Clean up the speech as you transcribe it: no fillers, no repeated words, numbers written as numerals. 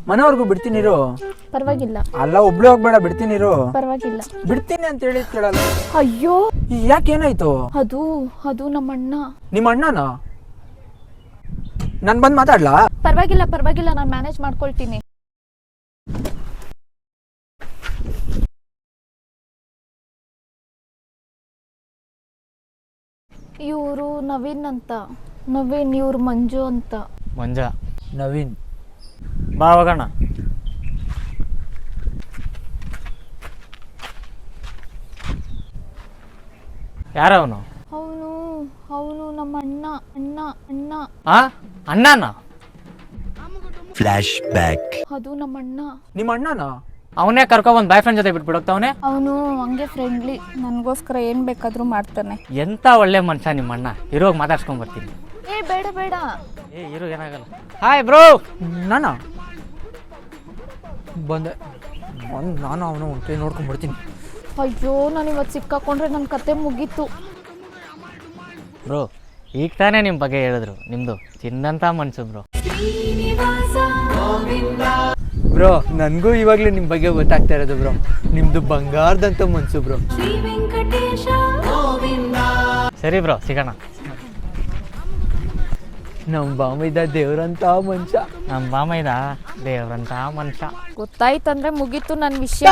ಮನೆವರೆಗೂ ಬಿಡ್ತೀನಿರು. ಪರವಾಗಿಲ್ಲ. ಅಲ್ಲ ಒಬ್ಳೆ ಹೋಗ್ಬೇಡ, ಬಿಡ್ತೀನಿರು. ಪರವಾಗಿಲ್ಲ. ಬಿಡ್ತೀನಿ ಅಂತ ಹೇಳಿ ಕೇಳಲ್ಲ. ಅಯ್ಯೋ ಯಾಕೇನಾಯ್ತು? ಅದು ಅದು ನಮ್ಮ ಅಣ್ಣ. ನಿಮ್ಮ ಅಣ್ಣನ? ನಾನು ಬಂದು ಮಾತಾಡ್ಲಾ? ಪರವಾಗಿಲ್ಲ ಪರವಾಗಿಲ್ಲ, ನಾನು ಮ್ಯಾನೇಜ್ ಮಾಡ್ಕೊಳ್ತೀನಿ. ಇವರು ನವೀನ್ ಅಂತ. ನವೀನ್, ಇವ್ರು ಮಂಜು ಅಂತ. ಮಂಜ. ನವೀನ್. ಬಾ ಹೋಗೋಣ. ಯಾರವನು? ಅವನು ಅವನು ನಮ್ಮ ಅಣ್ಣ ಅಣ್ಣ ಅಣ್ಣ. ಅಣ್ಣನ? Flash back. ಅದು ನಮ್ಮ ಅಣ್ಣ. ನಿಮ್ಮ ಅಣ್ಣನ? ಅವನೇ ಕರ್ಕೊಬಂದು ಬಾಯ್ ಫ್ರೆಂಡ್ ಜೊತೆ ಬಿಟ್ಬಿಡೋಗ್ತಾವನೆ. ಅವನು ಹಂಗೆ ಫ್ರೆಂಡ್ಲಿ, ನನಗೋಸ್ಕರ ಏನು ಬೇಕಾದರೂ ಮಾಡ್ತಾನೆ. ಎಂತ ಒಳ್ಳೆ ಮನುಷ್ಯ ನಿಮ್ಮ ಅಣ್ಣ. ಇರೋಗಿ ಮಾತಾಡ್ಸ್ಕೊಂಡ್ ಬರ್ತೀನಿ. ಏ ಬೇಡ ಬೇಡ. ಇರೋ, ಏನಾಗಲ್ಲ. Hi bro. ನಾನಾ ಬಂದೆ. ನಾನು ಅವನು ಒಂಟಿ ನೋಡ್ಕೊಂಡು ಬರ್ತೀನಿ. ಅಯ್ಯೋ, ನಾನು ಇವತ್ತು ಸಿಕ್ಕಾಕೊಂಡ್ರೆ ನನ್ನ ಕತೆ ಮುಗೀತು. ಬ್ರೋ, ಈಗ ತಾನೇ ನಿಮ್ಮ ಬಗ್ಗೆ ಹೇಳಿದ್ರು. ನಿಮ್ಮದು ಚಿನ್ನಂತ ಮನ್ಸು ಬ್ರೋ. ಬ್ರೋ, ನನಗೂ ಇವಾಗಲೇ ನಿಮ್ಮ ಬಗ್ಗೆ ಗೊತ್ತಾಗ್ತಾ ಇರೋದು ಬ್ರೋ. ನಿಮ್ಮದು ಬಂಗಾರದಂತ ಮನ್ಸು ಬ್ರೋ. ಸರಿ ಬ್ರೋ, ಸಿಗೋಣ. ನಮ್ಮ ಬಾಮೈದ ದೇವ್ರಂತ ಮನುಷ್ಯ. ನಮ್ಮ ಬಾಮೈದ ದೇವ್ರಂತ ಮನುಷ್ಯ. ಗೊತ್ತಾಯ್ತಂದ್ರೆ ಮುಗೀತು ನನ್ನ ವಿಷಯ.